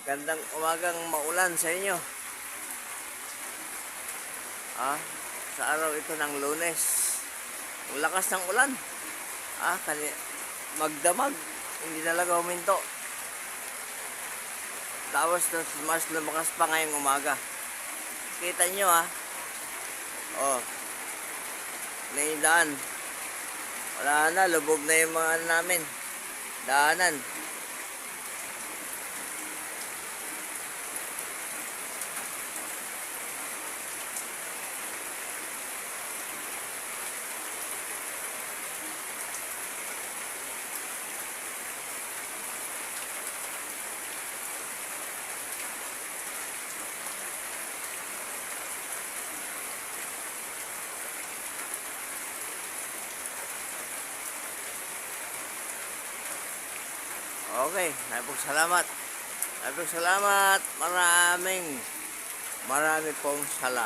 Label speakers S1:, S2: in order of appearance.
S1: Gandang umagang maulan sa inyo. Sa araw ito ng Lunes. Ang lakas ng ulan. Magdamag. Hindi talaga huminto. Tapos mas lumakas pa ngayong umaga. Kita nyo naidaan. Wala na, lubog na yung mga namin. Daanan. Okay, salamat. Maraming marami pong salamat.